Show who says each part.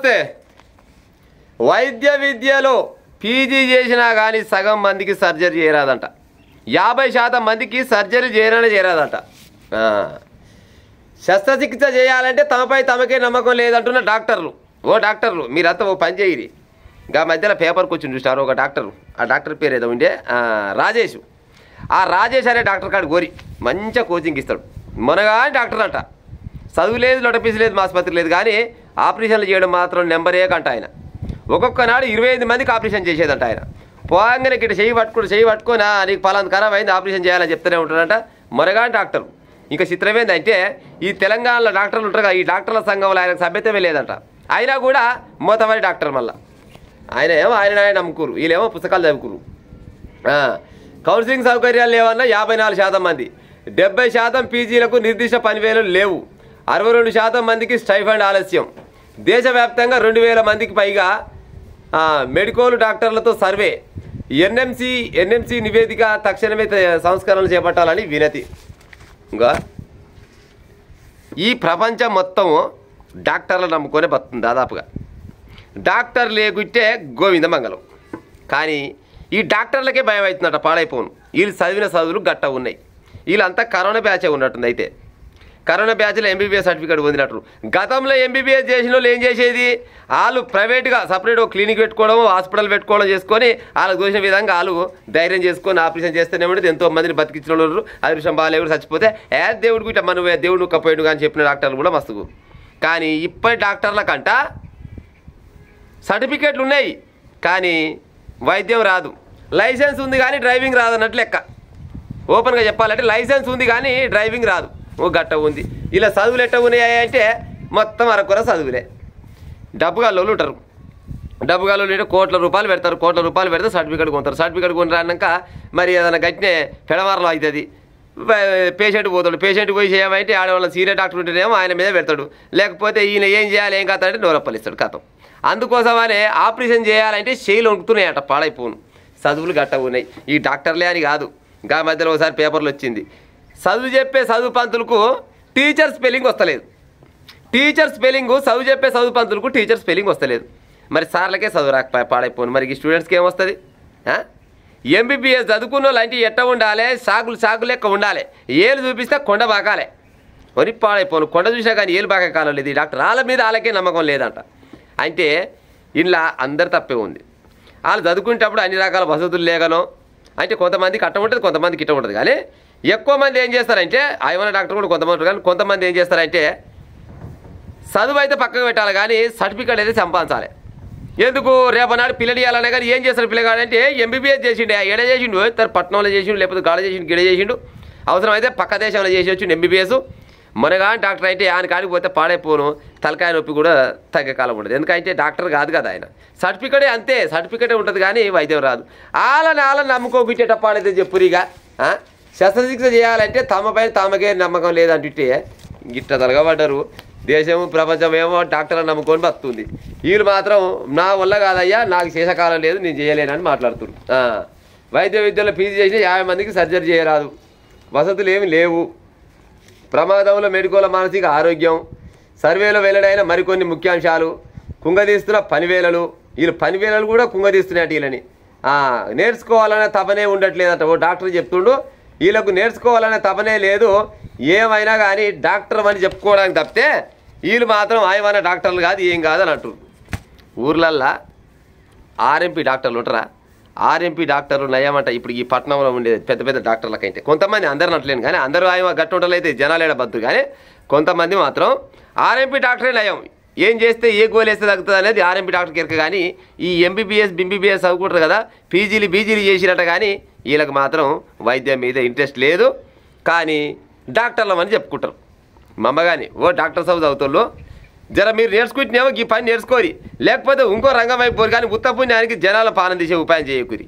Speaker 1: నమస్తే. వైద్య విద్యలో పీజీ చేసినా కానీ సగం మందికి సర్జరీ చేయరాదంట. 50% మందికి సర్జరీ చేయరాదంట. శస్త్రచికిత్స చేయాలంటే తమపై తమకే నమ్మకం లేదంటున్న డాక్టర్లు. డాక్టర్లు మీరంతా పని చేయరి. ఇంకా మధ్యలో పేపర్కి వచ్చి చూసినారు ఒక డాక్టరు. ఆ డాక్టర్ పేరు ఏదో ఉండే రాజేష్. ఆ రాజేష్ అనే డాక్టర్ కాడు కోరి మంచిగా కోచింగ్ ఇస్తాడు. మనగాని డాక్టర్ అంట. చదువు లేదు, లొటపీసు లేదు, ఆసుపత్రి లేదు, కానీ ఆపరేషన్లు చేయడం మాత్రం నెంబరే కంట ఆయన. ఒక్కొక్క నాడు 25 మందికి ఆపరేషన్ చేసేదంట ఆయన. పోగానే ఇక్కడ చెయ్యి పట్టుకొని నీకు పలాంది ఖరాబ్ అయింది ఆపరేషన్ చేయాలని చెప్తూనే ఉంటాడంట మనగాని డాక్టర్. ఇంకా చిత్రం ఏంటంటే ఈ తెలంగాణలో డాక్టర్లు ఉంటారు కదా, ఈ డాక్టర్ల సంఘంలో ఆయనకు సభ్యతమే లేదంట. అయినా కూడా మోతవారి డాక్టర్ మళ్ళీ ఆయన ఏమో ఆయన నమ్ముకురు, వీళ్ళేమో పుస్తకాలు చదువుకురు. కౌన్సిలింగ్ సౌకర్యాలు లేవన్నా 54% మంది, 70% పీజీలకు నిర్దిష్ట పనివేలు లేవు, 62% మందికి స్టైఫండ్ ఆలస్యం. దేశవ్యాప్తంగా 2000 మందికి పైగా మెడికోలు డాక్టర్లతో సర్వే. ఎన్ఎంసి నివేదిక తక్షణమే సంస్కరణలు చేపట్టాలని వినతి. ఇంకా ఈ ప్రపంచం మొత్తం డాక్టర్లు నమ్ముకొనే బతుంది దాదాపుగా. డాక్టర్ లేకుంటే గోవిందమంగళం. కానీ ఈ డాక్టర్లకే భయం అవుతుందట, పాడైపోను. వీళ్ళు చదివిన చదువులు గట్ట ఉన్నాయి. వీళ్ళంతా కరోనా బ్యాచే ఉన్నట్టుంది. అయితే కరోనా బ్యాచ్లో ఎంబీబీఎస్ సర్టిఫికేట్ పొందినట్టు. గతంలో ఎంబీబీఎస్ చేసిన వాళ్ళు ఏం చేసేది, వాళ్ళు ప్రైవేట్గా సపరేట్ క్లినిక్ పెట్టుకోవడం, హాస్పిటల్ పెట్టుకోవడం చేసుకొని వాళ్ళకి చూసిన విధంగా వాళ్ళు ధైర్యం చేసుకొని ఆపరేషన్ చేస్తేనే ఉండేది. ఎంతో మందిని బతికించిన వాళ్ళు అదృష్టం బాగాలేవు చచ్చిపోతే దేవుడికి ఇట్లా మనం దేవుడు నొక్కపోయాడు కానీ చెప్పిన డాక్టర్లు కూడా మస్తుకు. కానీ ఇప్పటి డాక్టర్లకంట సర్టిఫికేట్లు ఉన్నాయి కానీ వైద్యం రాదు. లైసెన్స్ ఉంది కానీ డ్రైవింగ్ రాదు అన్నట్లు లెక్క. ఓపెన్గా చెప్పాలంటే లైసెన్స్ ఉంది కానీ డ్రైవింగ్ రాదు. గట్ట ఉంది. ఇలా చదువులు ఎట్ట ఉన్నాయి అంటే మొత్తం అరకొర చదువులే. డబ్బుగాళ్ళు ఉంటారు. డబ్బుగాళ్ళు అంటే కోట్ల రూపాయలు పెడతారు. కోట్ల రూపాయలు పెడితే సర్టిఫికేట్ కొంటారు. సర్టిఫికేట్ కొని రాక మరి ఏదైనా గట్టినే పెడమారలో అవుతుంది. పేషెంట్ పోతాడు. పేషెంట్ పోయి చేయమంటే ఆడవాళ్ళ సీనియర్ డాక్టర్ ఉంటేనేమో ఆయన మీద పెడతాడు. లేకపోతే ఈయన ఏం చేయాలి ఏం కాదంటే నోరప్పలు ఇస్తాడు కథం. అందుకోసమనే ఆపరేషన్ చేయాలంటే చేయిలు వణుకుతున్నాయట, పాడైపోను. చదువులు గట్ట ఉన్నాయి. ఈ డాక్టర్లే అని కాదు. ఇంకా మధ్యలో ఒకసారి పేపర్లు వచ్చింది, చదువు చెప్పే చదువు పంతులకు టీచర్ స్పెల్లింగ్ వస్తలేదు. చదువు చెప్పే చదువు పంతులకు టీచర్ స్పెల్లింగ్ వస్తలేదు. మరి సార్లకే చదువు రాక పాడైపోను. మరి ఈ స్టూడెంట్స్కి ఏమొస్తుంది? ఎంబీబీఎస్ చదువుకున్న వాళ్ళు అంటే ఎట్ట ఉండాలి, సాగులు లెక్క ఉండాలి. ఏలు చూపిస్తే కొండ బాకాలే. మరి పాడైపోను. కొండ చూసినా కానీ ఏలు బాగా కాలం లేదు. ఈ డాక్టర్ వాళ్ళ మీద వాళ్ళకే నమ్మకం లేదంట. అంటే ఇలా అందరు తప్పే ఉంది. వాళ్ళు చదువుకునేటప్పుడు అన్ని రకాల వసతులు లేకనో అంటే కొంతమందికి అట్ట ఉంటుంది, కొంతమందికి ఇట్ట ఉంటుంది. కానీ ఎక్కువ మంది ఏం చేస్తారంటే ఆయమన్న డాక్టర్ కూడా కొంతమంది ఉంటారు. కానీ కొంతమంది ఏం చేస్తారంటే చదువు అయితే పక్కకు పెట్టాలి కానీ సర్టిఫికేట్ అయితే సంపాదించాలి. ఎందుకు రేపనాడు పిల్లలు ఇవ్వాలనే కానీ ఏం చేస్తారు పిల్లగాడు అంటే ఎంబీబీఎస్ చేసిండు, ఎడ చేసిండు, పట్నంలో చేసిండు, లేకపోతే గాడ చేసిండు, గిడ చేసిండు. అవసరం అయితే పక్క దేశంలో చేసేవచ్చు ఎంబీబీఎస్. మనగాని డాక్టర్ అయితే ఆయన కాడికి పోతే పాడైపోను, తలకాయ నొప్పి కూడా తగ్గే కాలం ఉంటుంది. ఎందుకంటే డాక్టర్ కాదు కదా ఆయన. సర్టిఫికేటే అంతే, సర్టిఫికేటే ఉంటుంది కానీ వైద్యం రాదు. వాళ్ళని నమ్ముకోబిట్టేట పాడైతే చెప్పురిగా. శస్త్రచికిత్స చేయాలంటే తమపై తమకే నమ్మకం లేదంటే గిట్ట తలగబడ్డారు. దేశము ప్రపంచం ఏమో డాక్టర్లను నమ్ముకొని బతుంది. వీళ్ళు మాత్రం నా వల్ల కాదయ్యా, నాకు శేషకాలం లేదు, నేను చేయలేనని మాట్లాడుతున్నారు. వైద్య విద్యలో పీజీ చేసిన 50 మందికి సర్జరీ చేయరాదు, వసతులు ఏమి లేవు, ప్రమాదంలో మెడికోల మానసిక ఆరోగ్యం, సర్వేలో వెల్లడైన మరికొన్ని ముఖ్యాంశాలు, కుంగదీస్తున్న పనివేళలు. వీళ్ళు పనివేళలు కూడా కుంగదీస్తున్నాయట వీళ్ళని. నేర్చుకోవాలనే తపనే ఉండట్లేదట. ఓ డాక్టర్ చెప్తుండు, వీళ్ళకు నేర్చుకోవాలనే తపనే లేదు, ఏమైనా కానీ డాక్టర్ అని చెప్పుకోవడానికి తప్పితే వీళ్ళు మాత్రం ఆయమన్న డాక్టర్లు కాదు, ఏం కాదని అంటారు. ఊర్లల్లో ఆర్ఎంపీ డాక్టర్లు ఉంటారా? ఆర్ఎంపీ డాక్టర్లు నయమంట. ఇప్పుడు ఈ పట్టణంలో ఉండేది పెద్ద పెద్ద డాక్టర్లకైతే కొంతమంది, అందరిని అంటలేను కానీ అందరూ ఆయన గట్టి ఉంటలైతే జనాలేడ బద్దు. కానీ కొంతమంది మాత్రం ఆర్ఎంపీ డాక్టరే నయం. ఏం చేస్తే ఏ గోలు వేస్తే తగ్గుతుంది అనేది ఆర్ఎంపీ డాక్టర్కి ఎరక. కానీ ఈ ఎంబీబీఎస్ బింబీబీఎస్ చదువుకుంటారు కదా, పీజీలు చేసినట్ట, కానీ వీళ్ళకి మాత్రం వైద్యం మీద ఇంట్రెస్ట్ లేదు. కానీ డాక్టర్లు అని చెప్పుకుంటారు. మమ్మగాని డాక్టర్ చదువుతాళ్ళు జర మీరు నేర్చుకుంటున్నామో ఈ పని నేర్చుకోరి, లేకపోతే ఇంకో రంగం అయిపోరు. కానీ ఉత్త పుణ్యానికి జనాల పాలన తీసే ఉపాయం చేయకూరి.